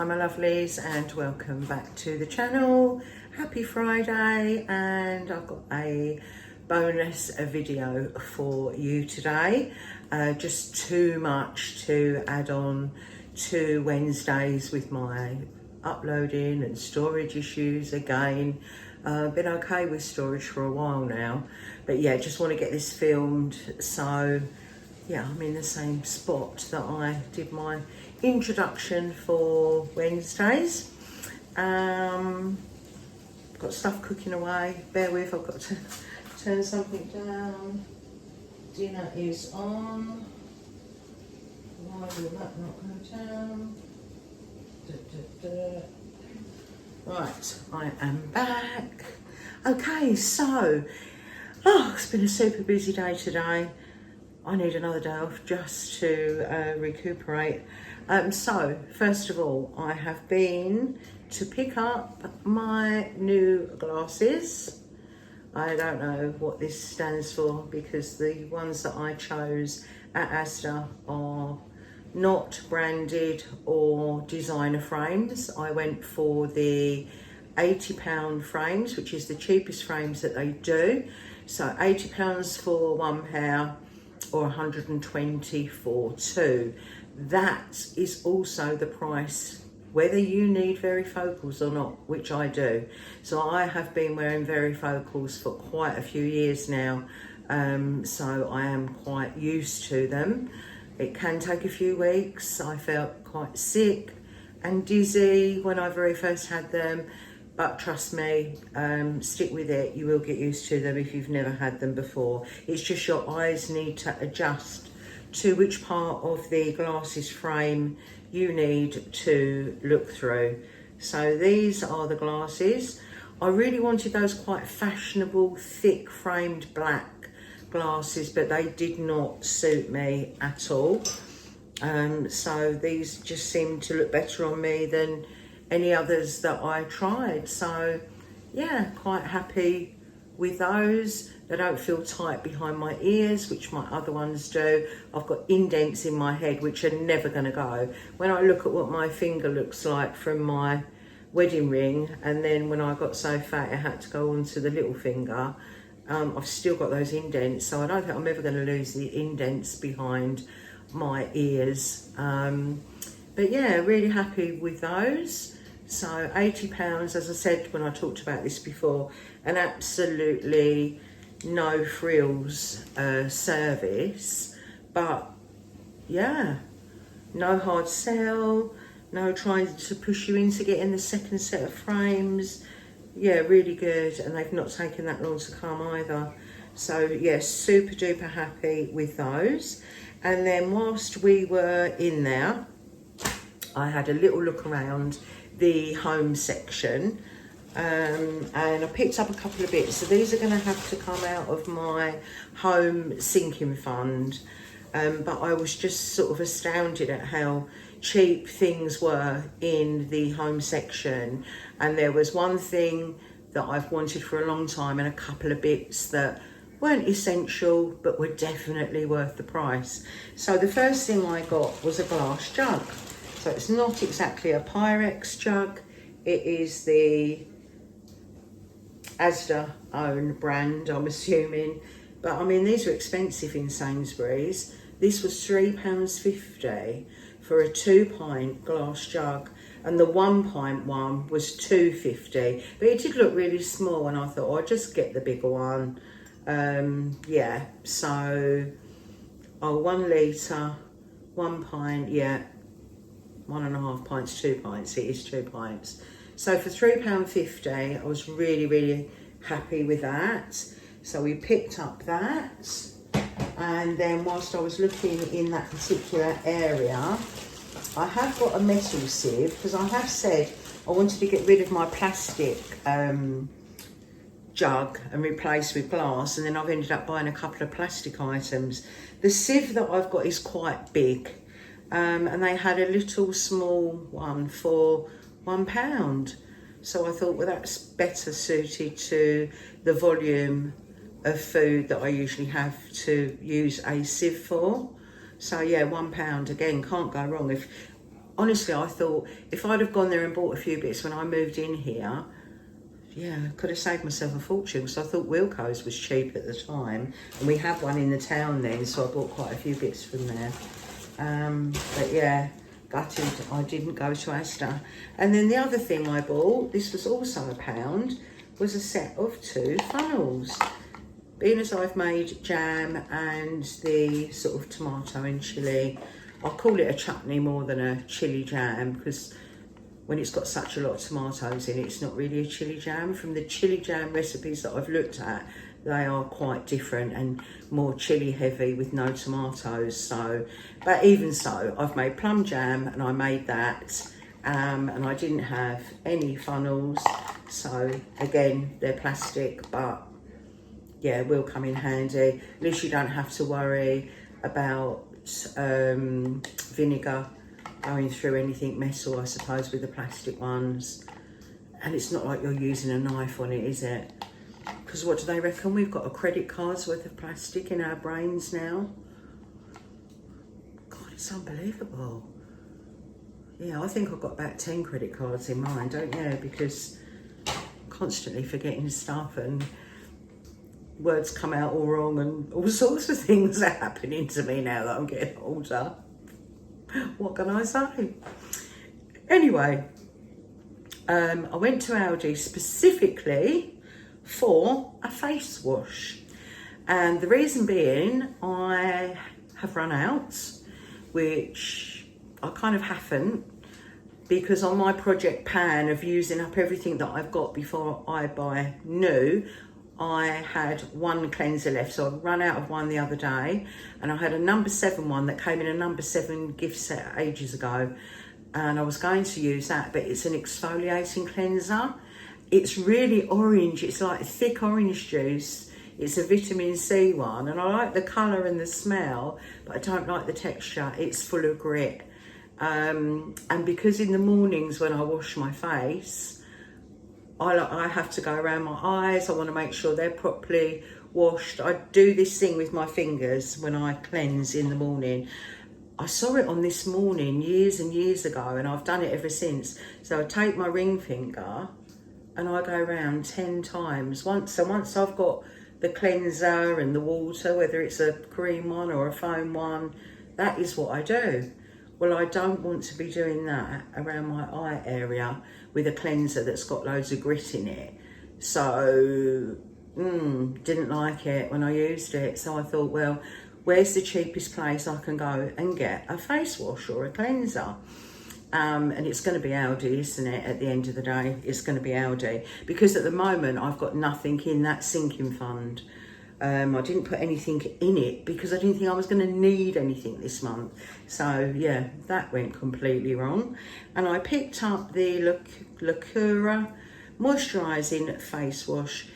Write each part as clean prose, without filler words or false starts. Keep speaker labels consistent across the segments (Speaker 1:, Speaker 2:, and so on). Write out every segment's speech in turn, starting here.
Speaker 1: Hi my lovelies, and welcome back to the channel. Happy Friday, and I've got a bonus video for you today. Just too much to add on to Wednesdays with my uploading and storage issues again. Been okay with storage for a while now, but yeah, just want to get this filmed. So yeah, I'm in the same spot that I did my introduction for Wednesdays. Got stuff cooking away, bear with, I've got to turn something down. Dinner is on. Why will that not go down? Right, I am back. Okay, so it's been a super busy day today. I need another day off just to recuperate. So first of all, I have been to pick up my new glasses. I don't know what this stands for because the ones that I chose at Asda are not branded or designer frames. I went for the £80 frames, which is the cheapest frames that they do. So £80 for one pair or 120 for two. That is also the price whether you need varifocals or not, which I do. So I have been wearing varifocals for quite a few years now, so I am quite used to them. It can take a few weeks. I felt quite sick and dizzy when I very first had them, but trust me, stick with it. You will get used to them if you've never had them before. It's just your eyes need to adjust to which part of the glasses frame you need to look through. So these are the glasses. I really wanted those quite fashionable, thick framed black glasses, but they did not suit me at all. So these just seemed to look better on me than any others that I tried. So yeah, quite happy with those. They don't feel tight behind my ears, which my other ones do. I've got indents in my head which are never going to go. When I look at what my finger looks like from my wedding ring, and then when I got so fat I had to go onto the little finger, I've still got those indents, so I don't think I'm ever going to lose the indents behind my ears. But yeah, really happy with those. So £80, as I said when I talked about this before, an absolutely no frills service, but yeah, no hard sell, no trying to push you into getting the second set of frames. Yeah, really good, and they've not taken that long to come either. So yeah, super duper happy with those. And then whilst we were in there, I had a little look around the home section, and I picked up a couple of bits. So these are going to have to come out of my home sinking fund, but I was just sort of astounded at how cheap things were in the home section. And there was one thing that I've wanted for a long time and a couple of bits that weren't essential but were definitely worth the price. So the first thing I got was a glass jug. So it's not exactly a Pyrex jug, it is the Asda own brand, I'm assuming. But I mean, these are expensive in Sainsbury's. This was £3.50 for a 2-pint glass jug, and the 1-pint one was £2.50. But it did look really small, and I thought, I'll just get the bigger one. Yeah, so 1 litre, 1 pint, yeah, 1.5 pints, 2 pints, it is 2 pints. So for £3.50, I was really, really happy with that. So we picked up that. And then whilst I was looking in that particular area, I have got a metal sieve, because I have said I wanted to get rid of my plastic jug and replace with glass, and then I've ended up buying a couple of plastic items. The sieve that I've got is quite big, and they had a little small one for £1. So I thought, well, that's better suited to the volume of food that I usually have to use a sieve for. So yeah, £1, again, can't go wrong. If honestly, I thought if I'd have gone there and bought a few bits when I moved in here, yeah, I could have saved myself a fortune. So I thought Wilko's was cheap at the time, and we had one in the town then, so I bought quite a few bits from there. But yeah, gutted I didn't go to Asda. And then the other thing I bought, this was also £1, was a set of 2 funnels. Being as I've made jam and the sort of tomato and chilli, I'll call it a chutney more than a chilli jam, because when it's got such a lot of tomatoes in it, it's not really a chilli jam. From the chilli jam recipes that I've looked at, they are quite different and more chilli heavy with no tomatoes. So, but even so, I've made plum jam and I made that, and I didn't have any funnels. So again, they're plastic, but yeah, will come in handy. At least you don't have to worry about vinegar going through anything metal, I suppose, with the plastic ones. And it's not like you're using a knife on it, is it? Because what do they reckon? We've got a credit card's worth of plastic in our brains now. God, it's unbelievable. Yeah, I think I've got about 10 credit cards in mine, don't you? Because I'm constantly forgetting stuff and words come out all wrong and all sorts of things are happening to me now that I'm getting older. What can I say? Anyway, I went to Aldi specifically for a face wash. And the reason being, I have run out, which I kind of haven't, because on my project pan of using up everything that I've got before I buy new, I had 1 cleanser left, so I ran out of one the other day, and I had a number 7 one that came in a number 7 gift set ages ago, and I was going to use that, but it's an exfoliating cleanser. It's really orange, it's like thick orange juice. It's a vitamin C one, and I like the colour and the smell, but I don't like the texture. It's full of grit. And because in the mornings when I wash my face, I have to go around my eyes. I want to make sure they're properly washed. I do this thing with my fingers when I cleanse in the morning. I saw it on This Morning years and years ago, and I've done it ever since. So I take my ring finger and I go around 10 times. Once I've got the cleanser and the water, whether it's a cream one or a foam one, that is what I do. Well, I don't want to be doing that around my eye area with a cleanser that's got loads of grit in it. So, didn't like it when I used it. So I thought, well, where's the cheapest place I can go and get a face wash or a cleanser? And it's going to be Aldi, isn't it? At the end of the day, it's going to be Aldi. Because at the moment, I've got nothing in that sinking fund. I didn't put anything in it because I didn't think I was going to need anything this month. So yeah, that went completely wrong. And I picked up the Lacura Moisturising Face Wash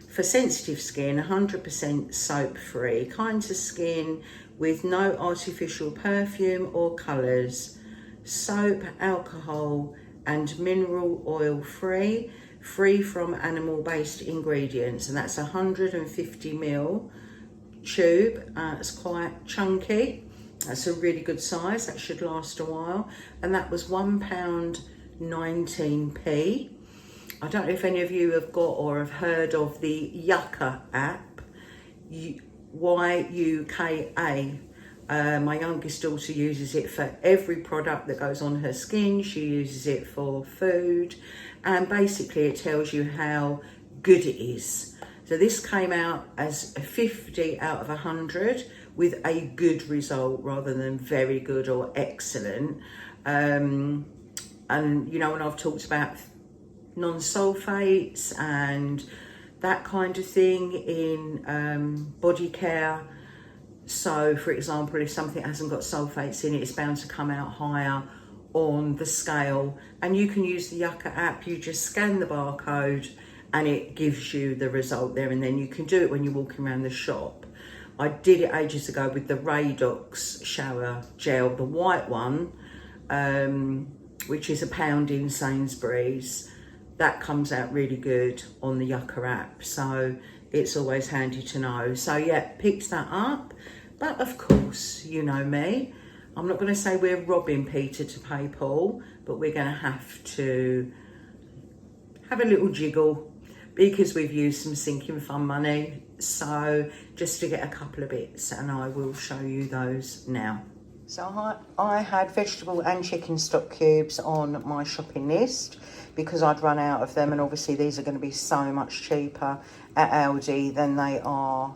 Speaker 1: for sensitive skin, 100% soap free, kind of skin with no artificial perfume or colours, soap, alcohol and mineral oil free from animal-based ingredients, and that's 150ml tube. It's quite chunky. That's a really good size. That should last a while, and that was £1.19. I don't know if any of you have got or have heard of the Yucca app, YUKA. My youngest daughter uses it for every product that goes on her skin. She uses it for food, and basically it tells you how good it is. So this came out as a 50 out of 100 with a good result rather than very good or excellent. And you know, when I've talked about non-sulfates and that kind of thing in body care, so for example, if something hasn't got sulfates in it, it's bound to come out higher on the scale. And you can use the Yucca app. You just scan the barcode and it gives you the result there, and then you can do it when you're walking around the shop. I did it ages ago with the Radox shower gel, the white one, which is £1 in Sainsbury's. That comes out really good on the Yucca app, so it's always handy to know. So yeah, picked that up. But of course, you know me, I'm not going to say we're robbing Peter to pay Paul, but we're going to have to have a little jiggle because we've used some sinking fund money. So just to get a couple of bits, and I will show you those now. So I had vegetable and chicken stock cubes on my shopping list because I'd run out of them, and obviously these are going to be so much cheaper at Aldi than they are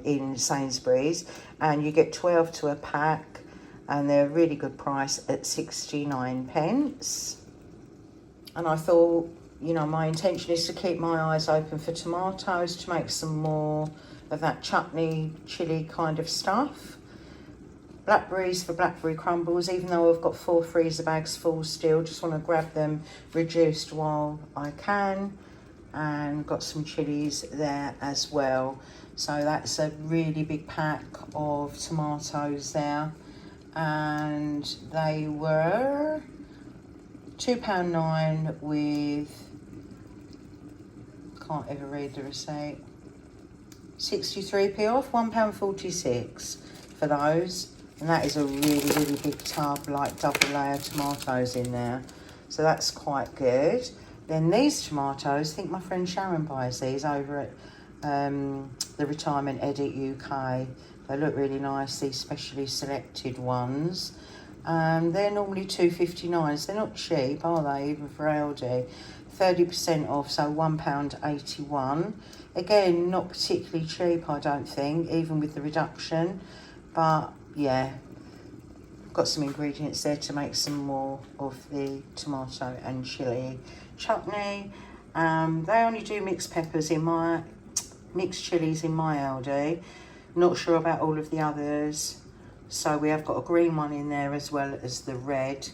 Speaker 1: in Sainsbury's, and you get 12 to a pack, and they're a really good price at 69 pence. And I thought, you know, my intention is to keep my eyes open for tomatoes to make some more of that chutney, chilli kind of stuff. Blackberries for blackberry crumbles, even though I've got 4 freezer bags full still, just want to grab them reduced while I can. And got some chilies there as well. So that's a really big pack of tomatoes there. And they were £2.09 with, can't ever read the receipt, 63p off, £1.46 for those. And that is a really big tub, like double layer tomatoes in there. So that's quite good. Then these tomatoes, I think my friend Sharon buys these over at the Retirement Edit UK. They look really nice, these specially selected ones. They're normally £2.59, so they're not cheap, are they, even for Aldi? 30% off, so £1.81. Again, not particularly cheap, I don't think, even with the reduction. But yeah, got some ingredients there to make some more of the tomato and chilli chutney. They only do mixed peppers in my mixed chilies in my Aldi. Not sure about all of the others. So we have got a green one in there as well as the red.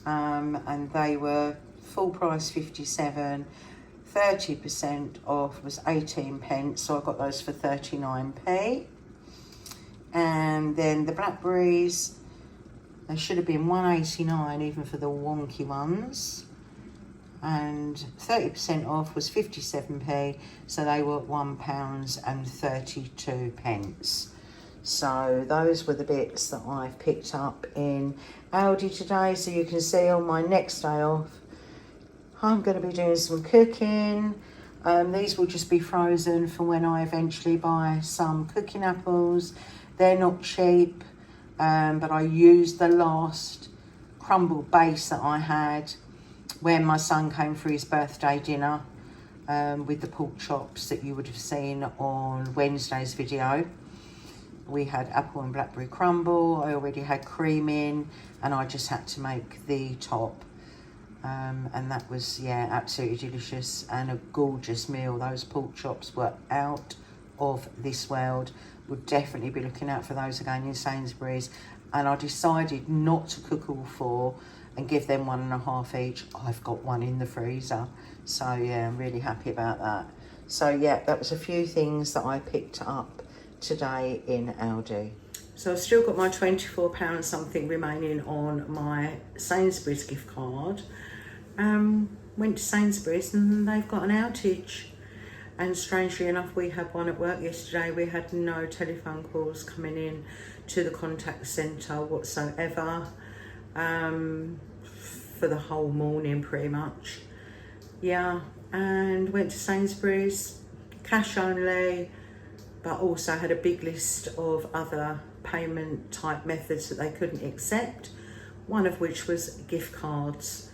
Speaker 1: And they were full price 57, 30% off was 18 pence. So I got those for 39p. And then the blackberries, they should have been 1.89 even for the wonky ones. And 30% off was 57p, so they were £1.32. So those were the bits that I've picked up in Aldi today. So you can see on my next day off, I'm going to be doing some cooking. These will just be frozen for when I eventually buy some cooking apples. They're not cheap, but I used the last crumble base that I had when my son came for his birthday dinner with the pork chops that you would have seen on Wednesday's video. We had apple and blackberry crumble. I already had cream in, and I just had to make the top. And that was, yeah, absolutely delicious and a gorgeous meal. Those pork chops were out of this world. Would definitely be looking out for those again in Sainsbury's. And I decided not to cook all 4 and give them 1.5 each. I've got one in the freezer. So yeah, I'm really happy about that. So yeah, that was a few things that I picked up today in Aldi. So I've still got my £24 something remaining on my Sainsbury's gift card. Went to Sainsbury's and they've got an outage. And strangely enough, we had one at work yesterday. We had no telephone calls coming in to the contact centre whatsoever for the whole morning pretty much. Yeah, and went to Sainsbury's, cash only, but also had a big list of other payment type methods that they couldn't accept, one of which was gift cards.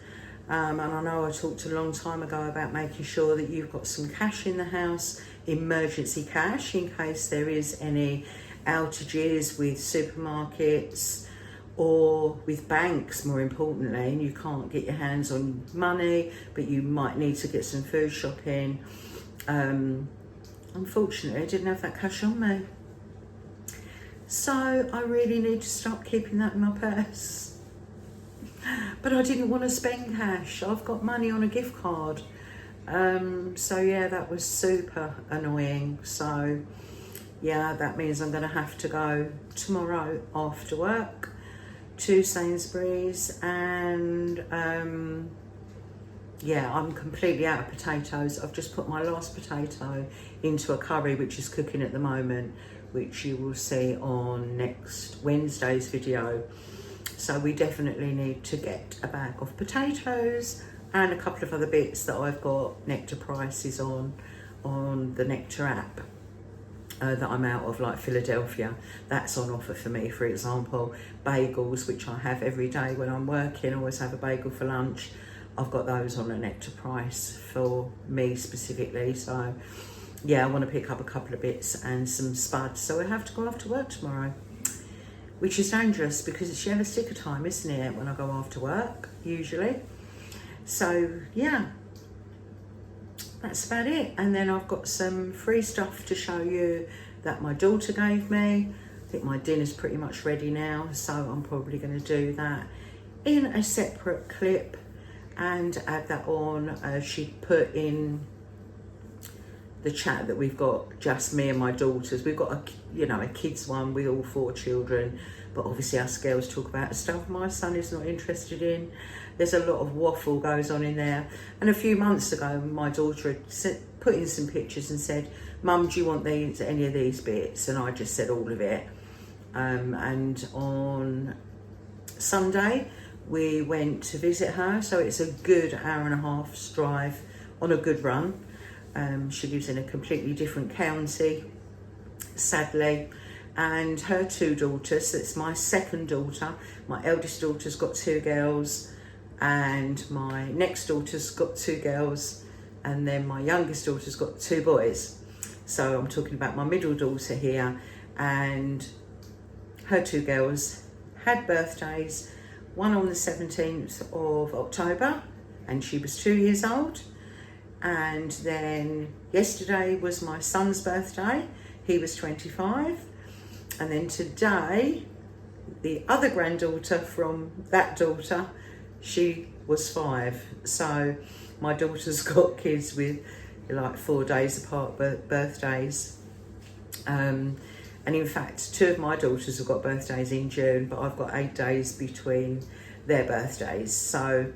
Speaker 1: And I know I talked a long time ago about making sure that you've got some cash in the house, emergency cash, in case there is any outages with supermarkets or with banks, more importantly, and you can't get your hands on money, but you might need to get some food shopping. Unfortunately, I didn't have that cash on me. So I really need to start keeping that in my purse. But I didn't want to spend cash. I've got money on a gift card. So yeah, that was super annoying. So yeah, that means I'm going to have to go tomorrow after work to Sainsbury's, and yeah, I'm completely out of potatoes. I've just put my last potato into a curry which is cooking at the moment, which you will see on next Wednesday's video. So we definitely need to get a bag of potatoes and a couple of other bits that I've got Nectar prices on the Nectar app. That I'm out of, like Philadelphia, that's on offer for me. For example, bagels, which I have every day when I'm working, I always have a bagel for lunch. I've got those on a Nectar price for me specifically. So yeah, I want to pick up a couple of bits and some spuds. So I have to go off to work tomorrow, which is dangerous because it's yellow sticker time, isn't it, when I go after work, usually. So yeah, that's about it. And then I've got some free stuff to show you that my daughter gave me. I think my dinner's pretty much ready now, so I'm probably going to do that in a separate clip and add that on. She put in the chat that we've got just me and my daughters. We've got a kids one with all 4 children, but obviously us girls talk about stuff my son is not interested in. There's a lot of waffle goes on in there. And a few months ago, my daughter had put in some pictures and said, "Mum, do you want any of these bits?" And I just said all of it. And on Sunday, we went to visit her. So it's a good hour and a half's drive on a good run. She lives in a completely different county, sadly. And her 2 daughters, so it's my second daughter. My eldest daughter's got 2 girls, and my next daughter's got 2 girls, and then my youngest daughter's got 2 boys. So I'm talking about my middle daughter here, and her 2 girls had birthdays, one on the 17th of October, and she was 2 years old. And then yesterday was my son's birthday, he was 25. And then today, the other granddaughter from that daughter, she was 5. So my daughter's got kids with like 4 days apart birthdays. And in fact, 2 of my daughters have got birthdays in June, but I've got 8 days between their birthdays. So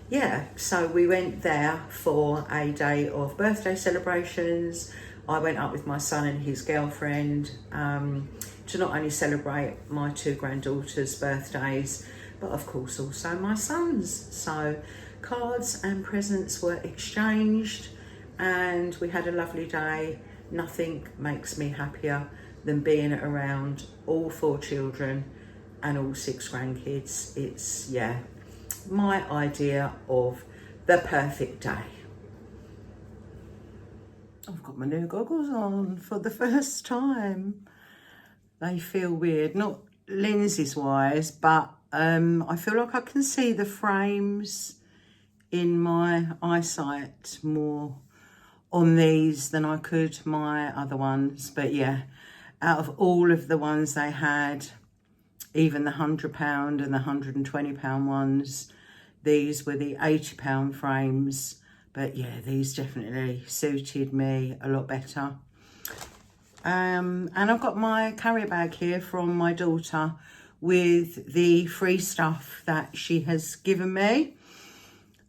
Speaker 1: yeah, so we went there for a day of birthday celebrations. I went up with my son and his girlfriend to not only celebrate my 2 granddaughters' birthdays, but of course also my son's. So cards and presents were exchanged and we had a lovely day. Nothing makes me happier than being around all 4 children and all 6 grandkids. It's, yeah, my idea of the perfect day. I've got my new goggles on for the first time. They feel weird, not lenses wise, but I feel like I can see the frames in my eyesight more on these than I could my other ones. But yeah, out of all of the ones they had, even the £100 and the £120 ones, these were the £80 frames. But yeah, these definitely suited me a lot better. And I've got my carrier bag here from my daughter with the free stuff that she has given me.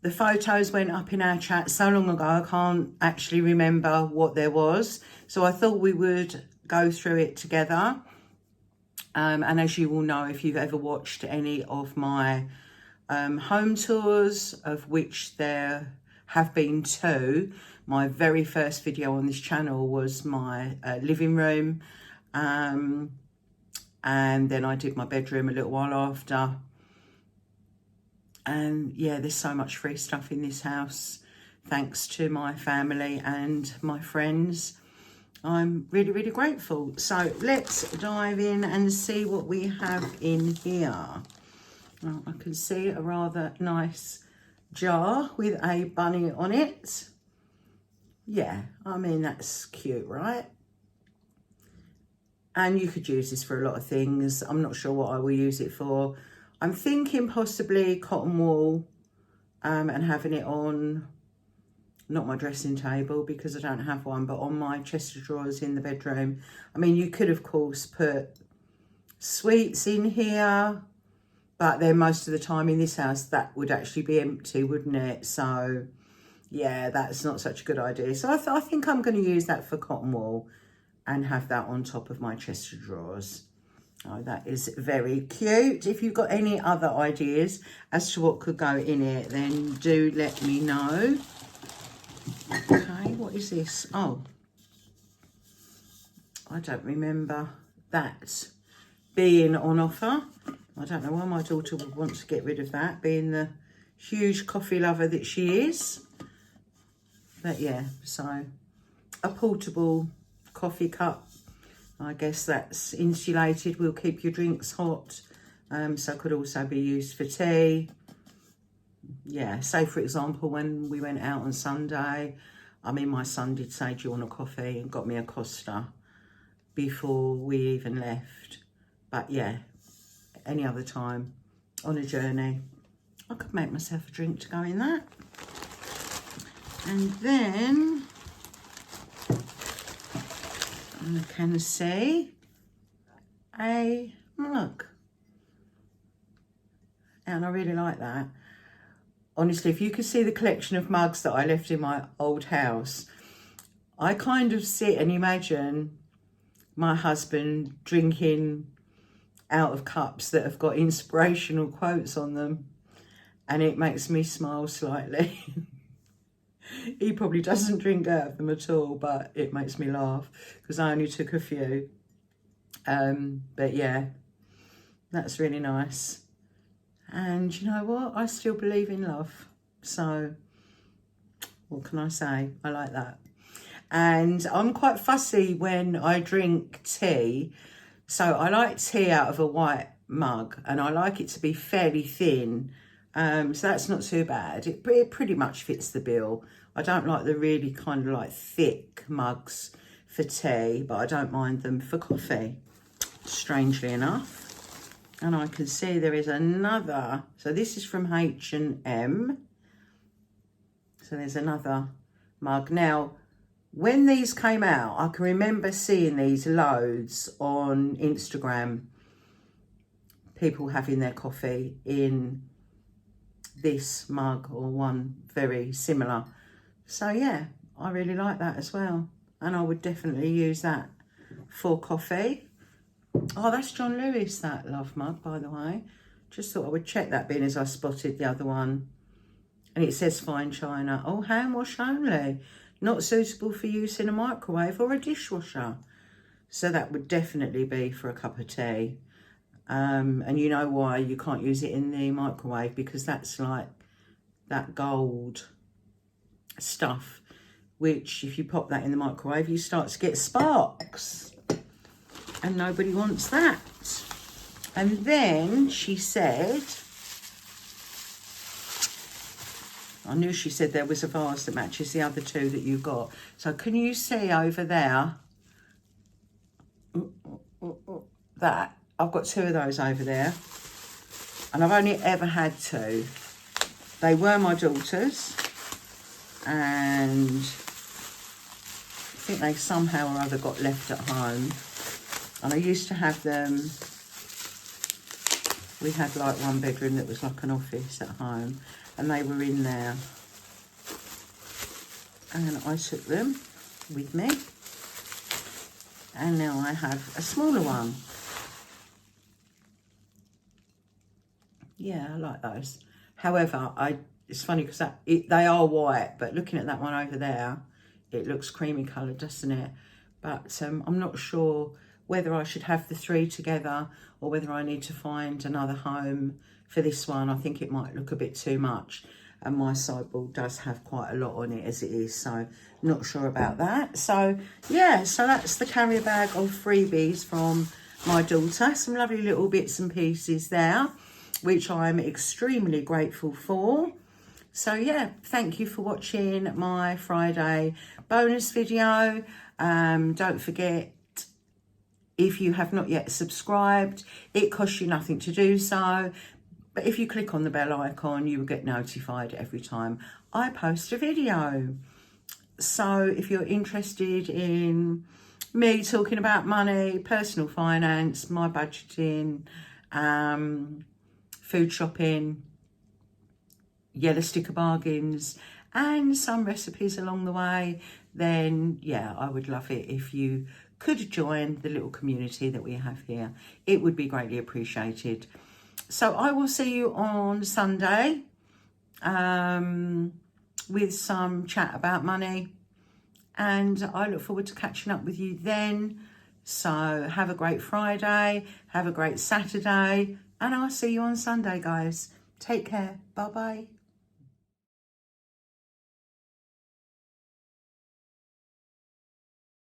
Speaker 1: The photos went up in our chat so long ago, I can't actually remember what there was. So I thought we would go through it together. And as you will know, if you've ever watched any of my home tours, of which there have been 2, my very first video on this channel was my living room, and then I did my bedroom a little while after. And yeah, there's so much free stuff in this house thanks to my family and my friends. I'm really, really grateful. So let's dive in and see what we have in here. Well, I can see a rather nice jar with a bunny on it. Yeah, I mean, that's cute, right? And you could use this for a lot of things. I'm not sure what I will use it for. I'm thinking possibly cotton wool and having it on, not my dressing table because I don't have one, but on my chest of drawers in the bedroom. I mean, you could, of course, put sweets in here, but then most of the time in this house, that would actually be empty, wouldn't it? So yeah, that's not such a good idea. So I think I'm going to use that for cotton wool and have that on top of my chest of drawers. Oh, that is very cute. If you've got any other ideas as to what could go in it, then do let me know. Okay, what is this? Oh, I don't remember that being on offer. I don't know why my daughter would want to get rid of that, being the huge coffee lover that she is. But yeah, so a portable coffee cup. I guess that's insulated, will keep your drinks hot. So could also be used for tea. Yeah, say for example, when we went out on Sunday, I mean, my son did say, do you want a coffee? And got me a Costa before we even left. But yeah, any other time on a journey, I could make myself a drink to go in that. And then I can see a mug. And I really like that. Honestly, if you could see the collection of mugs that I left in my old house, I kind of sit and imagine my husband drinking out of cups that have got inspirational quotes on them, and it makes me smile slightly. He probably doesn't drink out of them at all, but it makes me laugh because I only took a few. But yeah, that's really nice. And you know what? I still believe in love. So what can I say? I like that. And I'm quite fussy when I drink tea. So I like tea out of a white mug, and I like it to be fairly thin. So that's not too bad. It pretty much fits the bill. I don't like the really kind of like thick mugs for tea, but I don't mind them for coffee, strangely enough. And I can see there is another. So this is from H&M. So there's another mug. Now, when these came out, I can remember seeing these loads on Instagram. People having their coffee in this mug or one very similar. So yeah, I really like that as well. And I would definitely use that for coffee. Oh, that's John Lewis, that love mug, by the way. Just thought I would check that bin as I spotted the other one. And it says fine china. Oh, hand wash only. Not suitable for use in a microwave or a dishwasher. So that would definitely be for a cup of tea. And you know why you can't use it in the microwave, because that's like that gold stuff, which if you pop that in the microwave, you start to get sparks. And nobody wants that. And then she said, I knew she said there was a vase that matches the other two that you got. So can you see over there, that? I've got two of those over there. And I've only ever had two. They were my daughter's. And I think they somehow or other got left at home. And I used to have them. We had like one bedroom that was like an office at home, and they were in there. And I took them with me. And now I have a smaller one. Yeah, I like those. However, it's funny because they are white, but looking at that one over there, it looks creamy coloured, doesn't it? But I'm not sure whether I should have the three together or whether I need to find another home for this one. I think it might look a bit too much, and my sideboard does have quite a lot on it as it is, so not sure about that. So yeah, so that's the carrier bag of freebies from my daughter. Some lovely little bits and pieces there, which I'm extremely grateful for. So yeah, thank you for watching my Friday bonus video. Don't forget, if you have not yet subscribed, it costs you nothing to do so. But if you click on the bell icon, you will get notified every time I post a video. So if you're interested in me talking about money, personal finance, my budgeting, food shopping, yellow sticker bargains, and some recipes along the way, then yeah, I would love it if you could join the little community that we have here. It would be greatly appreciated. So I will see you on Sunday with some chat about money, and I look forward to catching up with you then. So have a great Friday, have a great Saturday, and I'll see you on Sunday, guys. Take care. Bye-bye.